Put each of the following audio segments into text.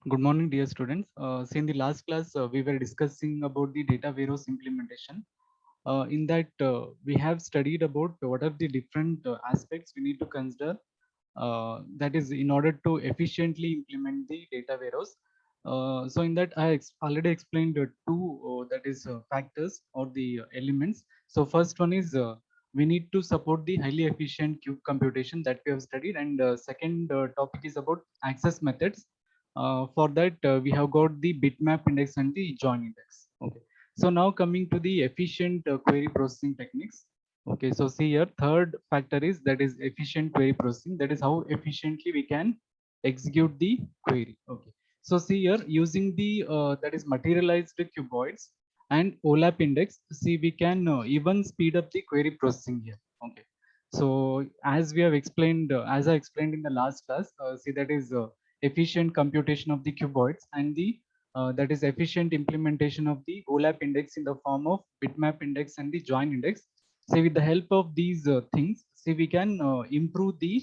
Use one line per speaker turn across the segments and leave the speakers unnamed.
Good morning, dear students. So in the last class, we were discussing about the data warehouse implementation. In that, we have studied about what are the different aspects we need to consider. That is, in order to efficiently implement the data warehouse. So in that, I already explained two that is factors or the elements. So first one is we need to support the highly efficient cube computation that we have studied, and second topic is about access methods. For that, we have got the bitmap index and the join index. Okay. So now coming to the efficient query processing techniques. Okay, so see here, third factor is that is efficient query processing. That is how efficiently we can execute the query. Okay, so see here, using the that is materialized cuboids and OLAP index, see we can even speed up the query processing here. Okay, so as we have explained, as I explained in the last class, see that is efficient computation of the cuboids and the that is efficient implementation of the OLAP index in the form of bitmap index and the join index. So with the help of these things, see we can improve the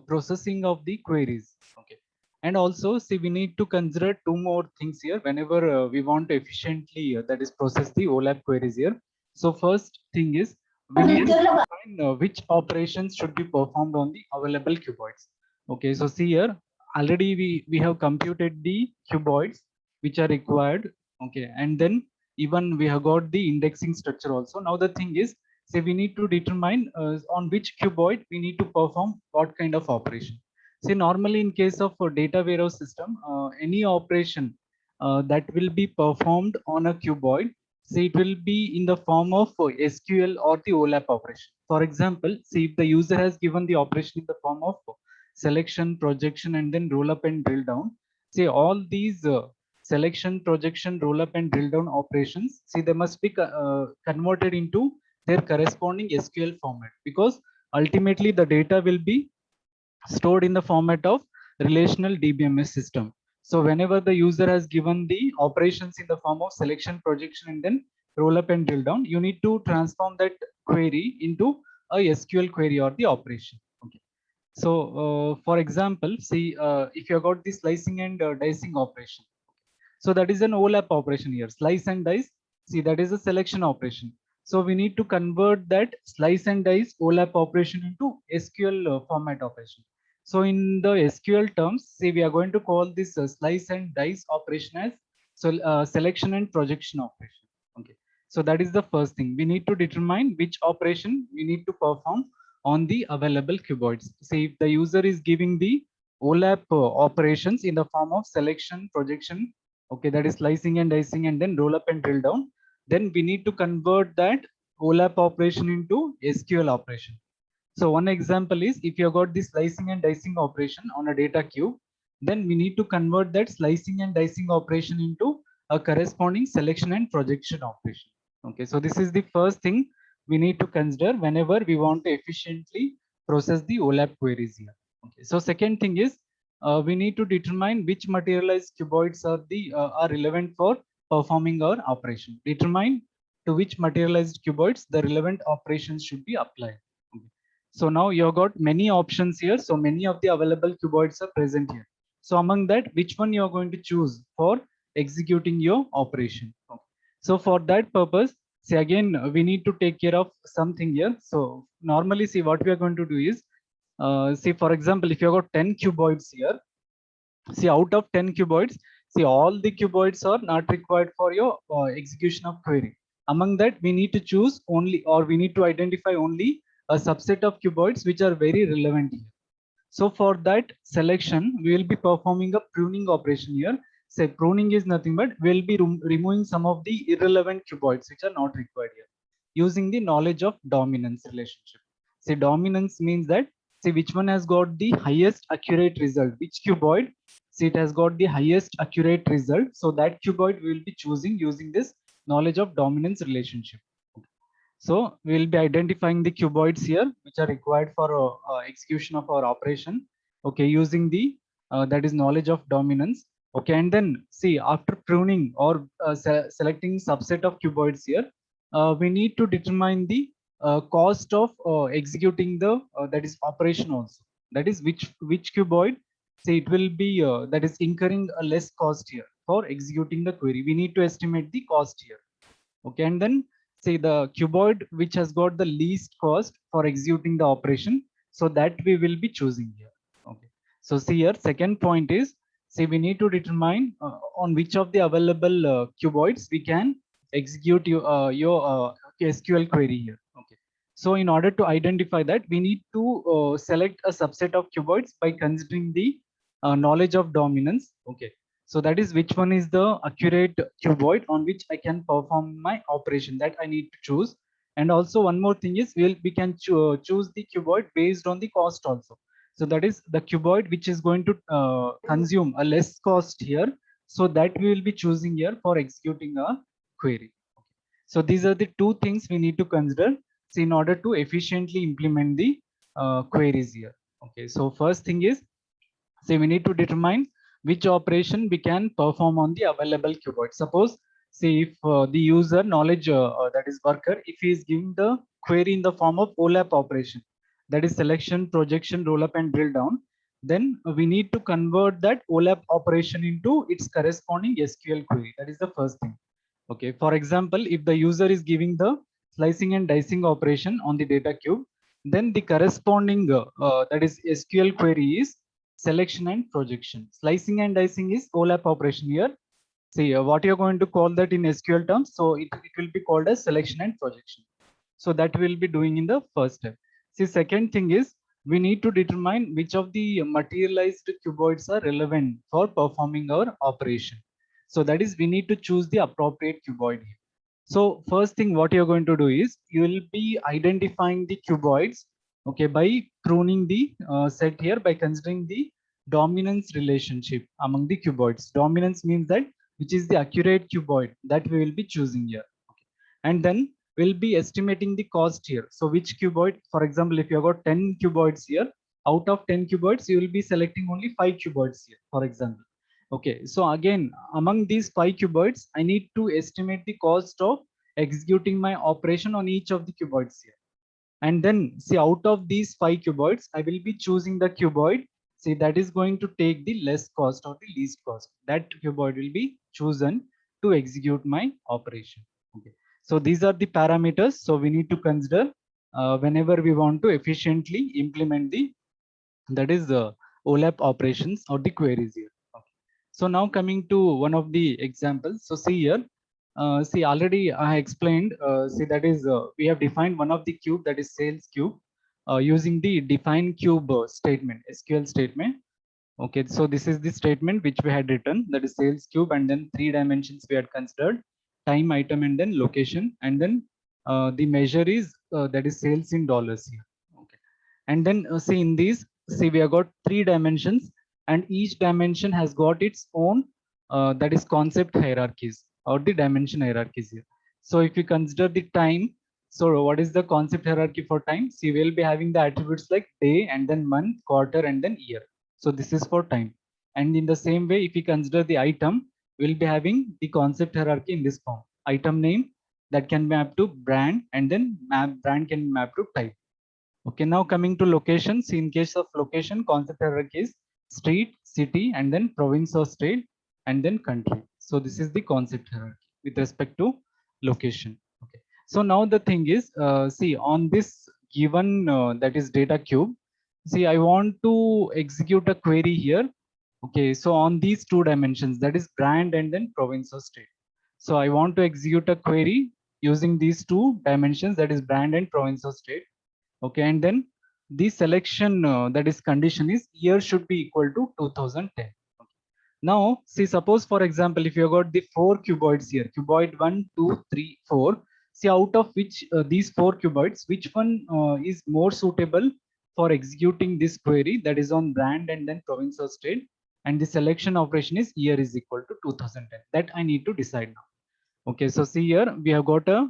processing of the queries. Okay, and also see we need to consider two more things here whenever we want to efficiently that is process the OLAP queries here. So first thing is we need to define which operations should be performed on the available cuboids. Okay, so see here, already we have computed the cuboids which are required. Okay, and then even we have got the indexing structure also. Now the thing is, say we need to determine on which cuboid we need to perform what kind of operation. See, normally in case of a data warehouse system, any operation that will be performed on a cuboid, see it will be in the form of SQL or the OLAP operation. For example, see if the user has given the operation in the form of selection, projection, and then roll up and drill down. See all these selection, projection, roll up, and drill down operations. See they must be converted into their corresponding SQL format, because ultimately the data will be stored in the format of relational DBMS system. So whenever the user has given the operations in the form of selection, projection, and then roll up and drill down, you need to transform that query into a SQL query or the operation. Okay. So for example, see if you have got the slicing and dicing operation. So that is an OLAP operation here. Slice and dice. See, that is a selection operation. So we need to convert that slice and dice OLAP operation into SQL format operation. So in the SQL terms, see, we are going to call this slice and dice operation as selection and projection operation. Okay. So that is the first thing. We need to determine which operation we need to perform on the available cuboids. See, if the user is giving the OLAP operations in the form of selection, projection, okay, that is slicing and dicing, and then roll up and drill down, then we need to convert that OLAP operation into SQL operation. So one example is, if you have got this slicing and dicing operation on a data cube, then we need to convert that slicing and dicing operation into a corresponding selection and projection operation. Okay, so this is the first thing we need to consider whenever we want to efficiently process the OLAP queries here. Okay, so second thing is, we need to determine which materialized cuboids are relevant for performing our operation. Determine to which materialized cuboids the relevant operations should be applied. Okay. So now you've got many options here. So many of the available cuboids are present here. So among that, which one you're going to choose for executing your operation? Okay. So for that purpose, see again, we need to take care of something here. So normally, see what we are going to do is, see for example, if you've got 10 cuboids here, see out of 10 cuboids, see all the cuboids are not required for your execution of query. Among that, we need to choose only, or we need to identify only a subset of cuboids which are very relevant here. So for that selection, we will be performing a pruning operation here. Say pruning is nothing but we'll be removing some of the irrelevant cuboids which are not required here, using the knowledge of dominance relationship. Say dominance means that, see which one has got the highest accurate result, which cuboid, see it has got the highest accurate result. So that cuboid we will be choosing using this knowledge of dominance relationship. So we will be identifying the cuboids here, which are required for execution of our operation. Okay, using the that is knowledge of dominance. Okay, and then see after pruning or selecting subset of cuboids here, we need to determine the cost of executing the that is operation also. That is which cuboid say it will be that is incurring a less cost here for executing the query. We need to estimate the cost here. Okay, and then say the cuboid which has got the least cost for executing the operation, so that we will be choosing here. Okay, so see here, second point is, say we need to determine on which of the available cuboids we can execute your SQL query here. Okay, so in order to identify that, we need to select a subset of cuboids by considering the knowledge of dominance. Okay, so that is which one is the accurate cuboid on which I can perform my operation, that I need to choose. And also one more thing is, we can choose the cuboid based on the cost also. So that is the cuboid which is going to consume a less cost here, so that we will be choosing here for executing a query. So these are the two things we need to consider, so in order to efficiently implement the queries here. Okay, so first thing is, say we need to determine which operation we can perform on the available cuboid. Suppose, say if the user knowledge, that is worker, if he is giving the query in the form of OLAP operation, that is selection, projection, roll up and drill down, then we need to convert that OLAP operation into its corresponding SQL query. That is the first thing. Okay, for example, if the user is giving the slicing and dicing operation on the data cube, then the corresponding that is SQL query is selection and projection. Slicing and dicing is OLAP operation here. See what you're going to call that in SQL terms. So it will be called as selection and projection. So that we'll be doing in the first step. See, second thing is, we need to determine which of the materialized cuboids are relevant for performing our operation. So that is, we need to choose the appropriate cuboid here. So first thing what you're going to do is, you will be identifying the cuboids, okay, by pruning the set here by considering the dominance relationship among the cuboids. Dominance means that which is the accurate cuboid that we will be choosing here. Okay. And then we'll be estimating the cost here. So which cuboid, for example, if you've got 10 cuboids here, out of 10 cuboids, you will be selecting only 5 cuboids here, for example. Okay, so again, among these 5 cuboids, I need to estimate the cost of executing my operation on each of the cuboids here. And then see, out of these 5 cuboids, I will be choosing the cuboid, see, that is going to take the less cost or the least cost. That cuboid will be chosen to execute my operation. Okay, so these are the parameters. So we need to consider whenever we want to efficiently implement the, that is the OLAP operations or the queries here. Okay. So now coming to one of the examples. So see here, see already I explained, see that is we have defined one of the cube, that is sales cube, using the define cube statement, SQL statement. Okay, so this is the statement which we had written, that is sales cube, and then 3 dimensions we had considered, time, item, and then location, and then the measure is that is sales in dollars here. Okay, and then see in these, see we have got 3 dimensions, and each dimension has got its own that is concept hierarchies or the dimension hierarchies here. So if you consider the time, so what is the concept hierarchy for time? See, we'll be having the attributes like day and then month, quarter, and then year. So this is for time. And in the same way, if we consider the item, we'll be having the concept hierarchy in this form. Item name that can map to brand, and then brand can map to type. Okay, now coming to locations. In case of location, concept hierarchy is street, city, and then province or state, and then country. So this is the concept hierarchy with respect to location. Okay. So now the thing is, see on this given that is data cube, see I want to execute a query here. Okay, so on these 2 dimensions, that is brand and then province or state. So I want to execute a query using these 2 dimensions, that is brand and province or state. Okay, and then the selection that is condition is year should be equal to 2010. Okay. Now see, suppose for example, if you got the 4 cuboids here, cuboid 1, 2, 3, 4, see out of which these 4 cuboids, which one is more suitable for executing this query, that is on brand and then province or state, and the selection operation is year is equal to 2010. That I need to decide now. Okay, so see here we have got a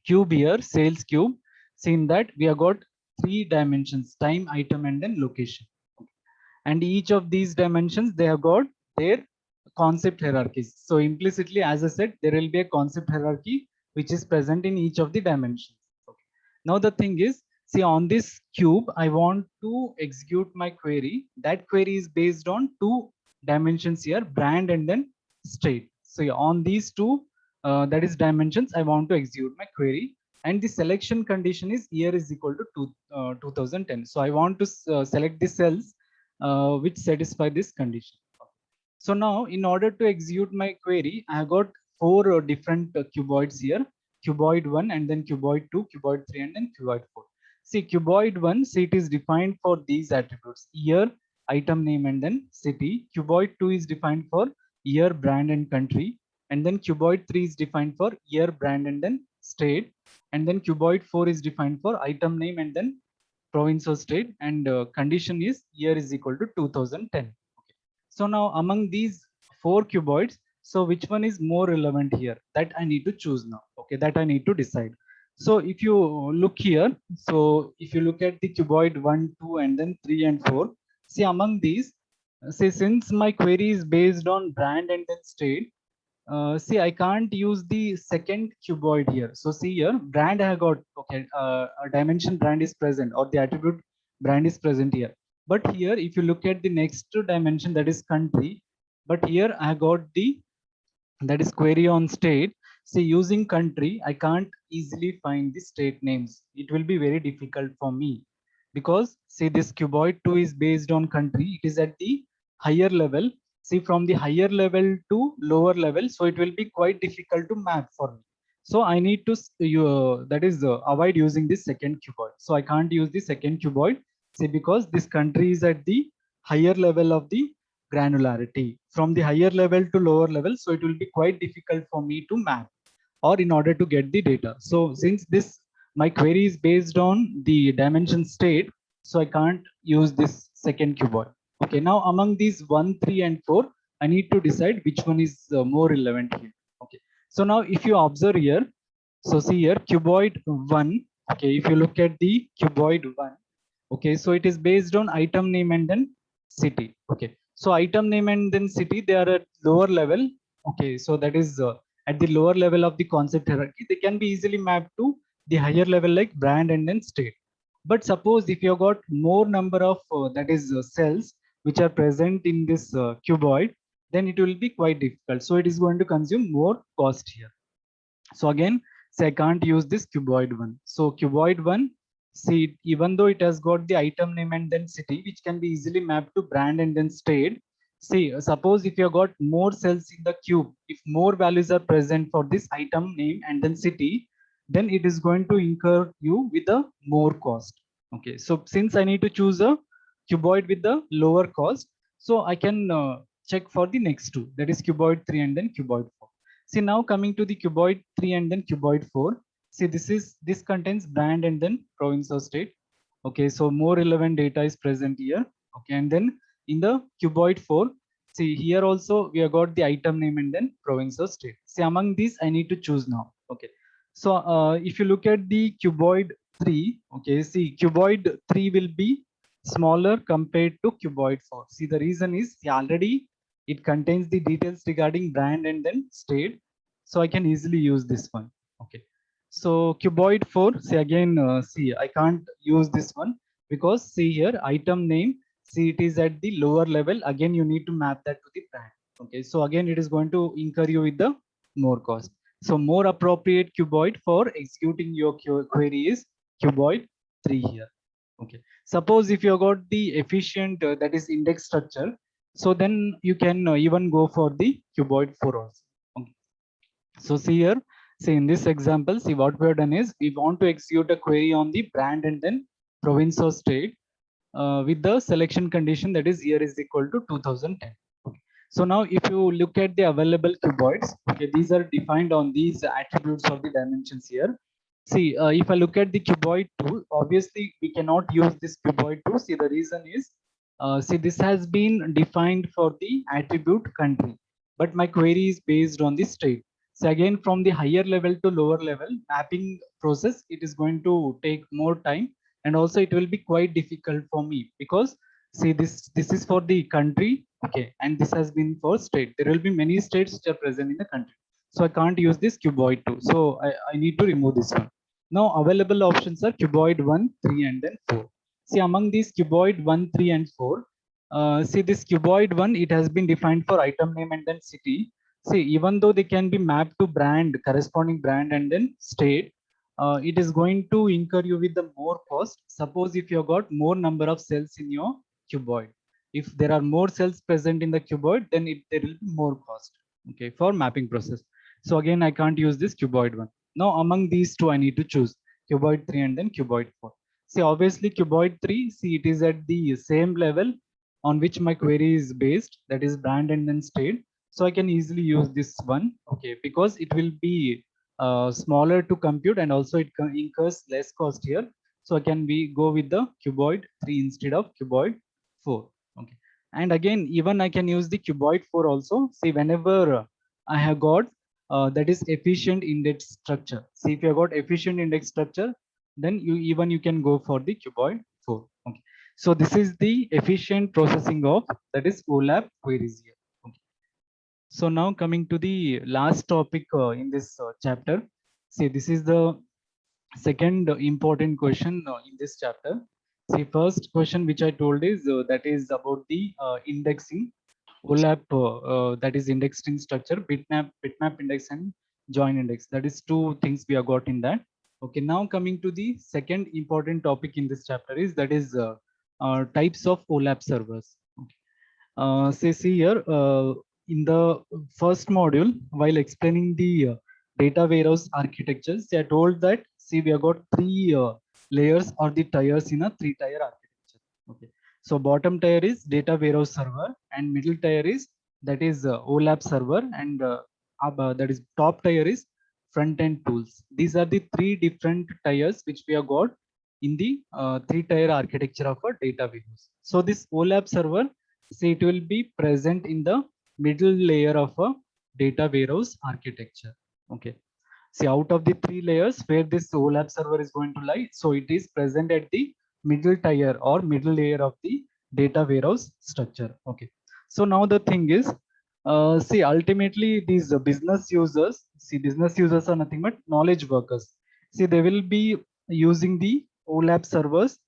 cube here, sales cube. See in that we have got 3 dimensions, time, item, and then location. Okay. And each of these dimensions, they have got their concept hierarchies. So implicitly, as I said, there will be a concept hierarchy which is present in each of the dimensions. Okay. Now the thing is, See, on this cube, I want to execute my query. That query is based on two dimensions here, brand and then state. So on these two, that is dimensions, I want to execute my query. And the selection condition is year is equal to 2010. So I want to select the cells which satisfy this condition. So now in order to execute my query, I have got four different cuboids here, cuboid 1 and then cuboid 2, cuboid 3 and then cuboid 4. See, cuboid 1, see it is defined for these attributes, year, item name and then city. Cuboid 2 is defined for year, brand and country. And then cuboid 3 is defined for year, brand and then state. And then cuboid 4 is defined for item name and then province or state. And condition is year is equal to 2010. So now among these four cuboids, so which one is more relevant here? That I need to choose now. Okay, that I need to decide. So if you look here, so if you look at the cuboid 1, 2, and then 3 and 4, see among these, say since my query is based on brand and then state, see I can't use the second cuboid here. So see here, brand I have got, okay, a dimension brand is present or the attribute brand is present here. But here, if you look at the next dimension, that is country, but here I got the, that is query on state. See, using country, I can't easily find the state names. It will be very difficult for me because see this cuboid 2 is based on country. It is at the higher level. See, from the higher level to lower level, so it will be quite difficult to map for me. So I need to that is avoid using this second cuboid. So I can't use the second cuboid. See, because this country is at the higher level of the granularity from the higher level to lower level. So it will be quite difficult for me to map or in order to get the data. So since this, my query is based on the dimension state, so I can't use this second cuboid. Okay, now among these 1, 3 and 4, I need to decide which one is more relevant here. Okay, so now if you observe here, so see here cuboid 1, okay, if you look at the cuboid 1, okay, so it is based on item name and then city. Okay, so item name and then city, they are at lower level. Okay, so that is at the lower level of the concept hierarchy, they can be easily mapped to the higher level like brand and then state. But suppose if you got more number of that is cells which are present in this cuboid, then it will be quite difficult, so it is going to consume more cost here. So again, say I can't use this cuboid 1. So cuboid 1, see, even though it has got the item name and then city, which can be easily mapped to brand and then state. See, suppose if you have got more cells in the cube, if more values are present for this item name and then city, then it is going to incur you with a more cost. Okay, so since I need to choose a cuboid with the lower cost, so I can check for the next two, that is cuboid 3 and then cuboid 4. See, now coming to the cuboid 3 and then cuboid 4. See, this contains brand and then province or state. Okay, so more relevant data is present here. Okay, and then in the cuboid 4, see here also we have got the item name and then province or state. See, among these I need to choose now. Okay, so if you look at the cuboid 3, okay, see cuboid 3 will be smaller compared to cuboid 4. See, the reason is already it contains the details regarding brand and then state, so I can easily use this one. Okay, so cuboid 4, see again, see I can't use this one because see here item name, see it is at the lower level, again you need to map that to the brand. Okay, so again it is going to incur you with the more cost. So more appropriate cuboid for executing your query is cuboid 3 here. Okay, suppose if you got the efficient that is index structure, so then you can even go for the cuboid 4 also. Okay. So see here, see in this example, see what we have done is we want to execute a query on the brand and then province or state with the selection condition, that is year is equal to 2010. Okay. So now if you look at the available cuboids, okay, these are defined on these attributes of the dimensions here. See, if I look at the cuboid 2, obviously we cannot use this cuboid 2. See, the reason is, see, this has been defined for the attribute country, but my query is based on the state. So again, from the higher level to lower level mapping process, it is going to take more time, and also it will be quite difficult for me because see this is for the country, okay, and this has been for state. There will be many states which are present in the country, so I can't use this cuboid 2. So I need to remove this one. Now available options are cuboid 1, 3, and then 4. See, among these cuboid 1, 3, and 4, see this cuboid 1, it has been defined for item name and then city. See, even though they can be mapped to brand, corresponding brand and then state, it is going to incur you with the more cost. Suppose if you got more number of cells in your cuboid. If there are more cells present in the cuboid, then there will be more cost, okay, for mapping process. So again, I can't use this cuboid 1. Now among these two, I need to choose cuboid 3 and then cuboid 4. See, obviously cuboid 3, see, it is at the same level on which my query is based, that is brand and then state. So I can easily use this one, okay, because it will be smaller to compute and also it incurs less cost here. So I can go with the cuboid 3 instead of cuboid 4. Okay. And again, even I can use the cuboid 4 also. See, whenever I have got that is efficient index structure. See, if you have got efficient index structure, then you can go for the cuboid 4. Okay. So this is the efficient processing of, that is OLAP queries here. Okay. So now coming to the last topic in this chapter. See, this is the second important question in this chapter. See, first question which I told is that is about the indexing. OLAP, that is indexing structure, bitmap index and join index. That is two things we have got in that. Okay, now coming to the second important topic in this chapter is that is types of OLAP servers. Okay. See here, in the first module, while explaining the data warehouse architectures, they are told that, see, we have got three layers or the tiers in a three-tier architecture. Okay. So bottom tier is data warehouse server, and middle tier is, that is OLAP server, and that is top tier is front-end tools. These are the three different tiers which we have got in the three-tier architecture of a data warehouse. So this OLAP server, see, it will be present in the middle layer of a data warehouse architecture. Okay. See, out of the three layers where this OLAP server is going to lie, so it is present at the middle tier or middle layer of the data warehouse structure. Okay. So now the thing is, see, ultimately these business users, see, business users are nothing but knowledge workers. See, they will be using the OLAP servers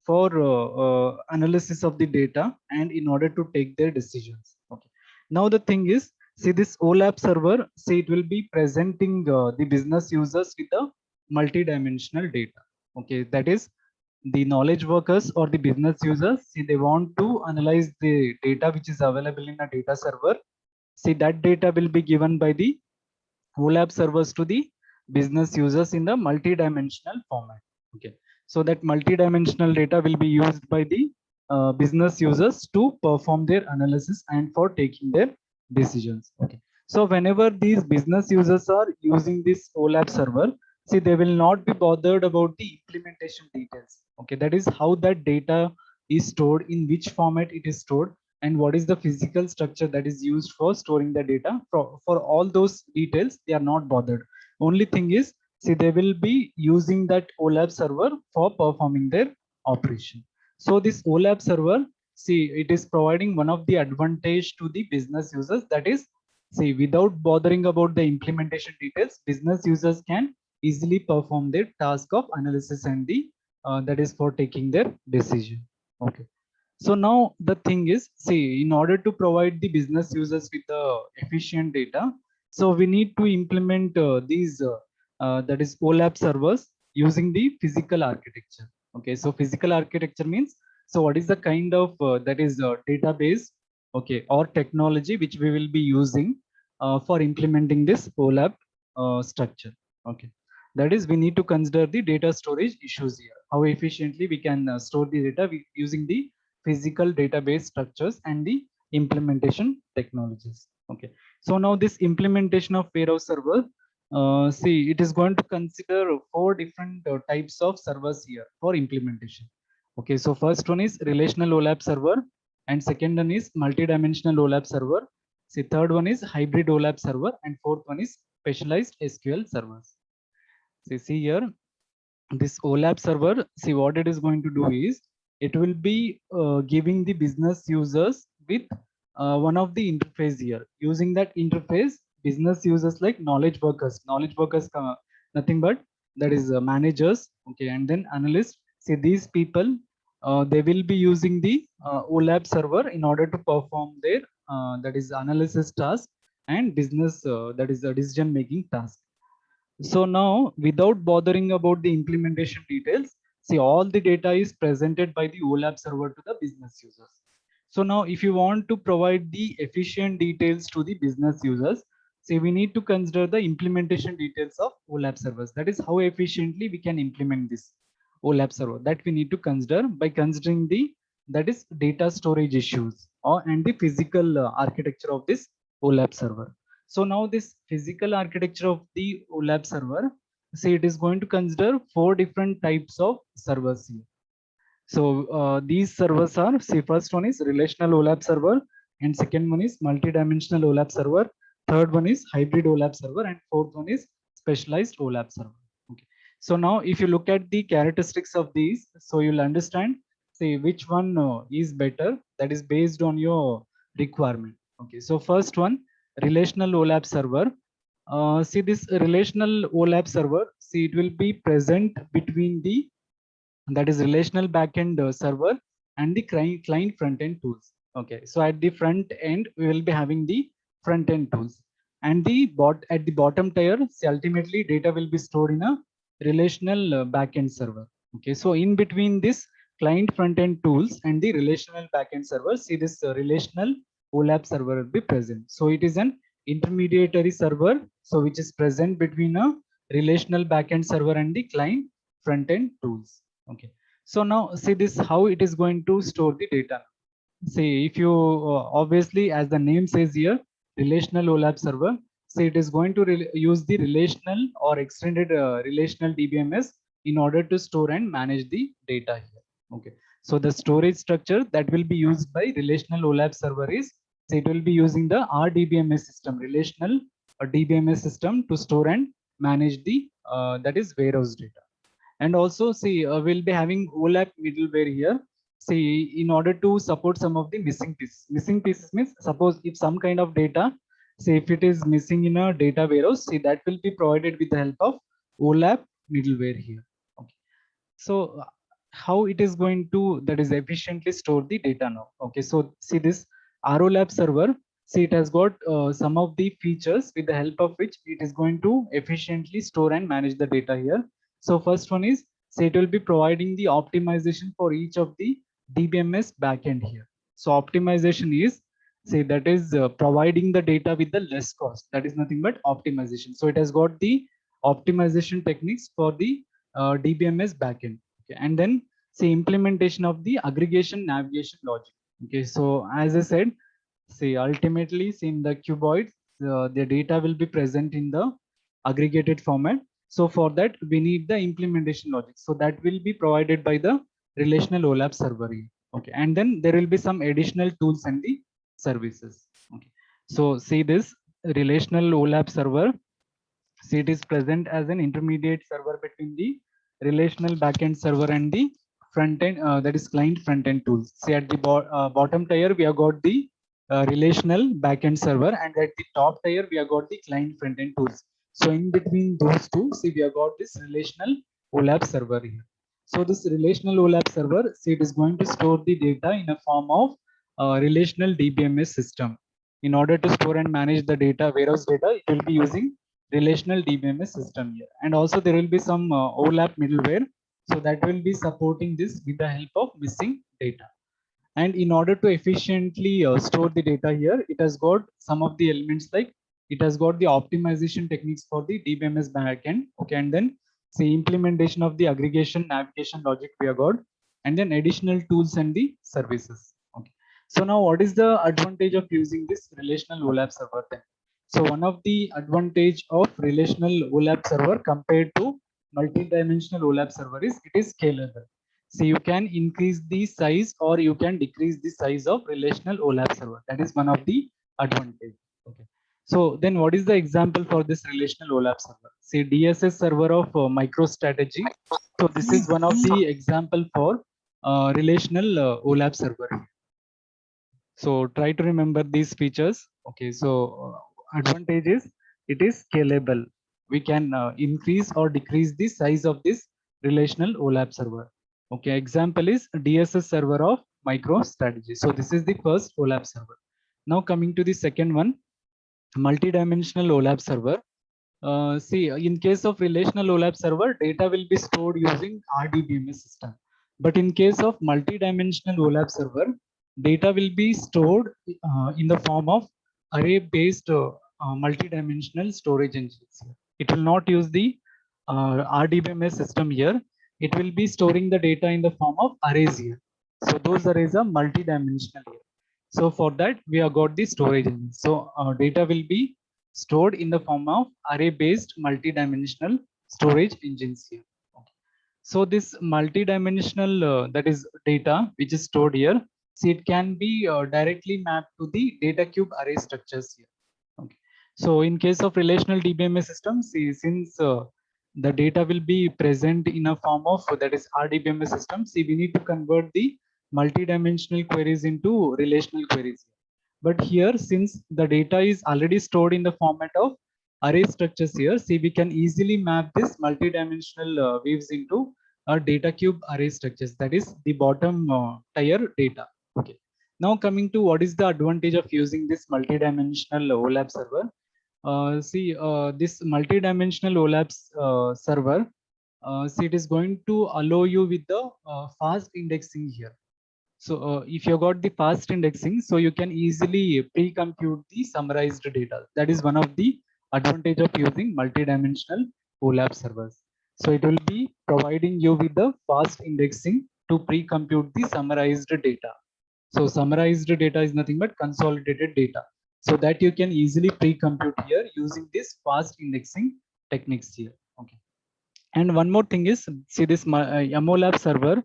for analysis of the data and in order to take their decisions. Okay. Now the thing is, see, this OLAP server, see, it will be presenting the business users with the multi-dimensional data. Okay, that is the knowledge workers or the business users. See, they want to analyze the data which is available in a data server. See, that data will be given by the OLAP servers to the business users in the multi-dimensional format. Okay, so that multi-dimensional data will be used by the business users to perform their analysis and for taking their decisions. Okay, so whenever these business users are using this OLAP server, see, they will not be bothered about the implementation details. Okay, that is how that data is stored, in which format it is stored, and what is the physical structure that is used for storing the data. For all those details, they are not bothered. Only thing is, see, they will be using that OLAP server for performing their operation. So this OLAP server, see, it is providing one of the advantage to the business users, that is, see, without bothering about the implementation details, business users can easily perform their task of analysis and the that is for taking their decision. Okay. So now the thing is, see, in order to provide the business users with the efficient data, so we need to implement these that is OLAP servers using the physical architecture. Okay, so physical architecture means, so what is the kind of that is database, okay, or technology which we will be using for implementing this OLAP structure. Okay, that is, we need to consider the data storage issues here. How efficiently we can store the data using the physical database structures and the implementation technologies. Okay, so now this implementation of warehouse server, see, it is going to consider four different types of servers here for implementation. Okay, so first one is relational OLAP server, and second one is multi-dimensional OLAP server. See, third one is hybrid OLAP server, and fourth one is specialized SQL servers. See here, this OLAP server, see, what it is going to do is, it will be giving the business users with one of the interface here. Using that interface, business users like knowledge workers, nothing but that is managers, okay, and then analysts. See, these people, they will be using the OLAP server in order to perform their that is analysis task and business that is a decision making task. So now, without bothering about the implementation details, see, all the data is presented by the OLAP server to the business users. So now, if you want to provide the efficient details to the business users, see, we need to consider the implementation details of OLAP servers. That is how efficiently we can implement this OLAP server. That we need to consider by considering the that is data storage issues or and the physical architecture of this OLAP server. So now this physical architecture of the OLAP server, say it is going to consider 4 different types of servers here. So these servers are, say first one is relational OLAP server, and second one is multi-dimensional OLAP server, third one is hybrid OLAP server, and fourth one is specialized OLAP server. Okay. So now if you look at the characteristics of these, so you'll understand, say which one is better, that is based on your requirement. Okay. So first one, relational OLAP server. See this relational OLAP server, see it will be present between the that is relational backend server and the client front end tools. Okay, so at the front end we will be having the front end tools, and the at the bottom tier, see, ultimately data will be stored in a relational backend server. Okay, so in between this client front end tools and the relational backend server, see this relational OLAP server will be present. So it is an intermediary server, so which is present between a relational backend server and the client front end tools. Okay, so now see this how it is going to store the data. See, if you obviously, as the name says here, relational OLAP server, see it is going to use the relational or extended relational DBMS in order to store and manage the data here. Okay, so the storage structure that will be used by relational OLAP server is, so it will be using the RDBMS system, relational DBMS system, to store and manage the that is warehouse data. And also, see, we'll be having OLAP middleware here. See, in order to support some of the missing pieces. Missing pieces means, suppose if some kind of data, say if it is missing in a data warehouse, see that will be provided with the help of OLAP middleware here. Okay. So how it is going to that is efficiently store the data now. Okay, so see this ROLAB server, see it has got some of the features with the help of which it is going to efficiently store and manage the data here. So first one is, say it will be providing the optimization for each of the DBMS backend here. So optimization is, say that is providing the data with the less cost. That is nothing but optimization. So it has got the optimization techniques for the DBMS backend. Okay, and then say implementation of the aggregation navigation logic. Okay, so as I said, see ultimately, see in the cuboid, the data will be present in the aggregated format. So for that we need the implementation logic. So that will be provided by the relational OLAP server. Okay, and then there will be some additional tools and the services. Okay, so see this relational OLAP server. See, it is present as an intermediate server between the relational backend server and the front end, that is client front end tools. See, at the bottom tier, we have got the relational backend server, and at the top tier, we have got the client front end tools. So, in between those two, see, we have got this relational OLAP server here. So, this relational OLAP server, see, it is going to store the data in a form of relational DBMS system. In order to store and manage the data, warehouse data, it will be using relational DBMS system here. And also there will be some OLAP middleware. So that will be supporting this with the help of missing data. And in order to efficiently store the data here, it has got some of the elements like it has got the optimization techniques for the DBMS backend. Okay, and then say implementation of the aggregation navigation logic we have got, and then additional tools and the services. Okay. So now what is the advantage of using this relational OLAP server then? So one of the advantage of relational OLAP server compared to multi-dimensional OLAP server is it is scalable. So you can increase the size or you can decrease the size of relational OLAP server. That is one of the advantage. Okay. So then what is the example for this relational OLAP server? Say DSS server of MicroStrategy. So this is one of the example for relational OLAP server. So try to remember these features. Okay. So advantage is it is scalable. we can increase or decrease the size of this relational OLAP server. Okay, example is DSS server of MicroStrategy. So this is the first OLAP server. Now coming to the second one, multi-dimensional OLAP server. See, in case of relational OLAP server, data will be stored using RDBMS system. But in case of multi-dimensional OLAP server, data will be stored in the form of array-based multi-dimensional storage engines. It will not use the RDBMS system here. It will be storing the data in the form of arrays here. So those arrays are multi-dimensional here. So for that, we have got the storage engine. So data will be stored in the form of array-based multi-dimensional storage engines here. Okay. So this multi-dimensional that is data which is stored here, see it can be directly mapped to the data cube array structures here. Okay. So in case of relational DBMS system, see, since the data will be present in a form of that is RDBMS system, see we need to convert the multi-dimensional queries into relational queries. But here, since the data is already stored in the format of array structures here, see we can easily map this multi-dimensional waves into a data cube array structures, that is the bottom tier data. Okay. Now coming to what is the advantage of using this multi-dimensional OLAP server. See, this multi-dimensional OLAP server, see it is going to allow you with the fast indexing here. So if you got the fast indexing, so you can easily pre-compute the summarized data. That is one of the advantage of using multi-dimensional OLAP servers. So it will be providing you with the fast indexing to pre-compute the summarized data. So summarized data is nothing but consolidated data. So that you can easily pre-compute here using this fast indexing techniques here. Okay. And one more thing is, see this YAML server,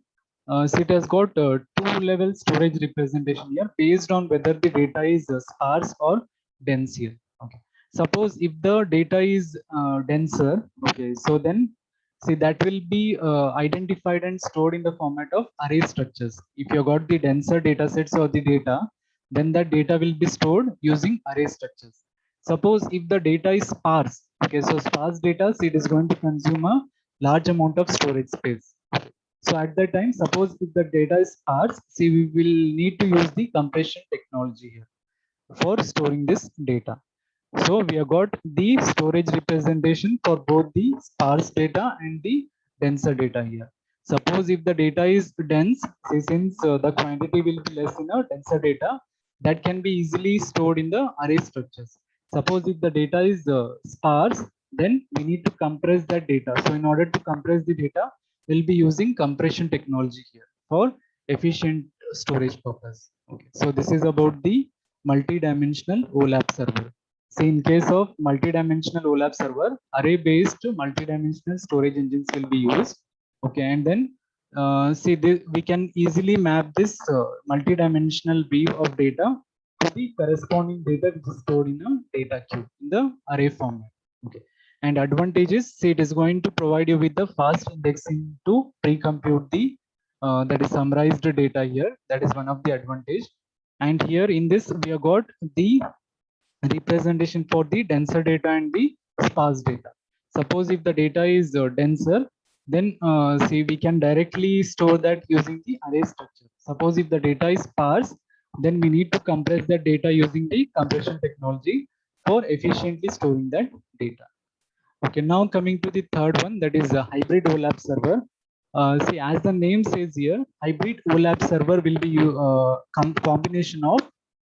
so it has got two-level storage representation here based on whether the data is sparse or dense here. Okay. Suppose if the data is denser, okay, so then see that will be identified and stored in the format of array structures. If you got the denser data sets or the data, then that data will be stored using array structures. Suppose if the data is sparse, okay, so sparse data, so it is going to consume a large amount of storage space. So at that time, suppose if the data is sparse, see we will need to use the compression technology here for storing this data. So we have got the storage representation for both the sparse data and the denser data here. Suppose if the data is dense, say since the quantity will be less in a denser data, that can be easily stored in the array structures. Suppose if the data is sparse, then we need to compress that data. So in order to compress the data, we'll be using compression technology here for efficient storage purpose. Okay. So this is about the multi-dimensional OLAP server. So in case of multi-dimensional OLAP server, array-based multi-dimensional storage engines will be used. Okay, and then see this, we can easily map this multi-dimensional view of data to the corresponding data which is stored in a data cube in the array format. Okay, and advantages, see it is going to provide you with the fast indexing to pre-compute the that is summarized data here. That is one of the advantage. And here in this we have got the representation for the denser data and the sparse data. Suppose if the data is denser, then see we can directly store that using the array structure. Suppose if the data is sparse, then we need to compress that data using the compression technology for efficiently storing that data. Okay, now coming to the third one, that is a hybrid OLAP server. See, as the name says here, hybrid OLAP server will be combination of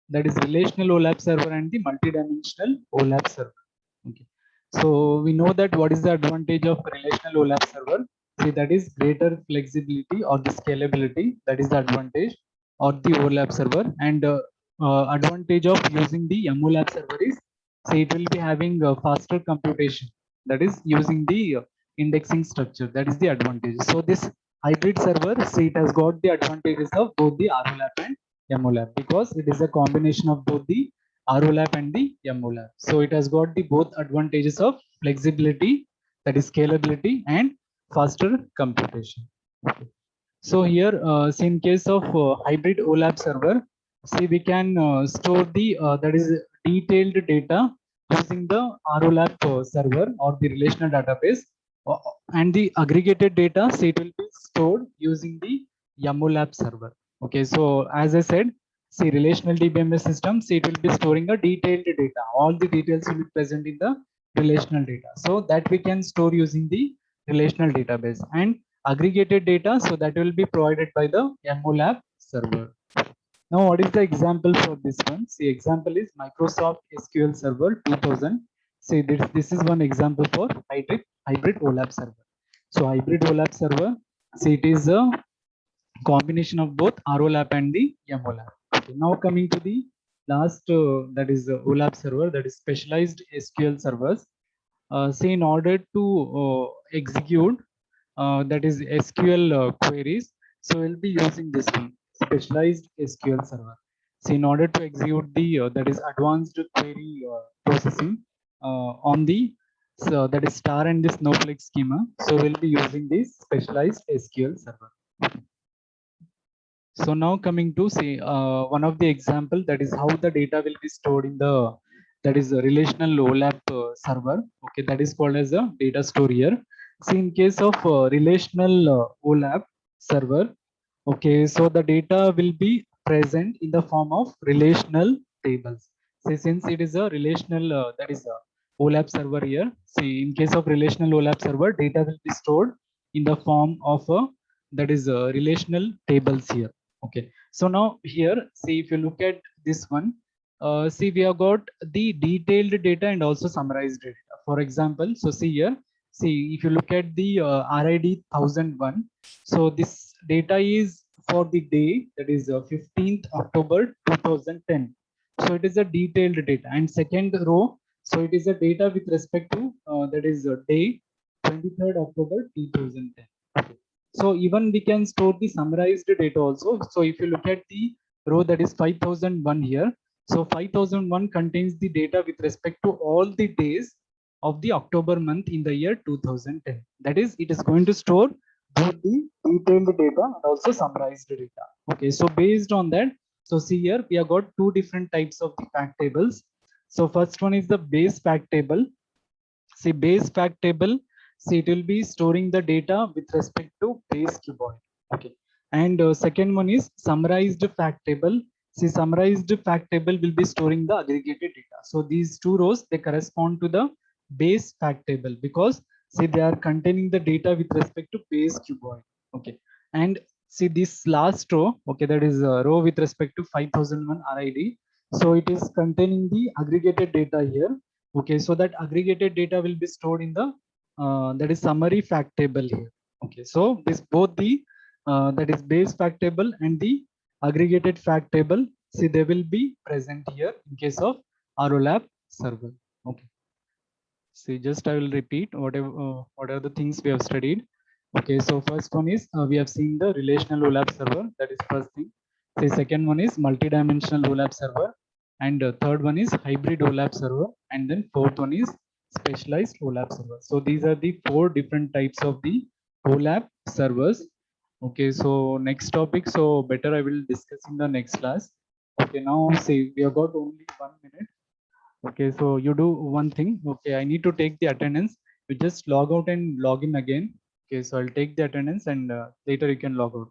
that is relational OLAP server and the multidimensional OLAP server. Okay. So we know that what is the advantage of relational OLAP server? See, that is greater flexibility or the scalability. That is the advantage of the OLAP server. And advantage of using the YAML server is, say, it will be having faster computation. That is using the indexing structure. That is the advantage. So this hybrid server, see, it has got the advantages of both the ROLAP and YAML because it is a combination of both the ROLAP and the YAML. So it has got the both advantages of flexibility, that is scalability, and faster computation. Okay. So here, say in case of hybrid OLAP server, see we can store the that is detailed data using the ROLAP server or the relational database, uh, and the aggregated data, so it will be stored using the YAMLab server. Okay, so as I said, see relational DBMS system, so it will be storing a detailed data. All the details will be present in the relational data, so that we can store using the relational database, and aggregated data, so that will be provided by the YAMLab server. Now, what is the example for this one? See, example is Microsoft SQL Server 2000. See, this is one example for hybrid OLAP server. So, hybrid OLAP server, see, it is a combination of both ROLAP and the YAMLab. Okay, now coming to the last, that is the OLAP server, that is specialized SQL servers. Say, in order to execute that is SQL queries, so we'll be using this one, specialized SQL server. So in order to execute the that is advanced query processing on the, so that is star and the Snowflake schema, so we'll be using this specialized SQL server. So now coming to say one of the example, that is how the data will be stored in the, that is a relational OLAP server. Okay, that is called as a data store here. See, in case of relational OLAP server, okay, so the data will be present in the form of relational tables. See, since it is a relational that is a OLAP server here. See, in case of relational OLAP server, data will be stored in the form of a, that is relational tables here. Okay, so now here, see, if you look at this one, see, we have got the detailed data and also summarized data. For example, so see here, see, if you look at the RID 1001, so this data is for the day, that is 15th October 2010. So it is a detailed data. And second row, so it is a data with respect to that is day 23rd October 2010. Okay. So even we can store the summarized data also. So if you look at the row, that is 5001 here, so 5001 contains the data with respect to all the days of the October month in the year 2010. That is, it is going to store both the detailed data and also summarized data. Okay, so based on that, so see here, we have got two different types of the fact tables. So first one is the base fact table. See, base fact table, see, it will be storing the data with respect to base cuboid. Okay, and second one is summarized fact table. See, summarized fact table will be storing the aggregated data. So these two rows, they correspond to the base fact table, because see, they are containing the data with respect to base cuboid. Okay, and see this last row, okay, that is a row with respect to 5001 RID. So it is containing the aggregated data here. Okay, so that aggregated data will be stored in the that is summary fact table here. Okay, so this both the that is base fact table and the aggregated fact table, see, they will be present here in case of ROLAP server. Okay, see, just I will repeat whatever what are the things we have studied. Okay, so first one is we have seen the relational OLAP server, that is first thing. The second one is multi-dimensional OLAP server, and third one is hybrid OLAP server, and then fourth one is specialized OLAP server. So these are the four different types of the OLAP servers. Okay, so next topic, so better I will discuss in the next class. Okay, now see, we have got only 1 minute. Okay, so you do one thing. Okay, I need to take the attendance. You just log out and log in again. Okay, so I'll take the attendance, and later you can log out.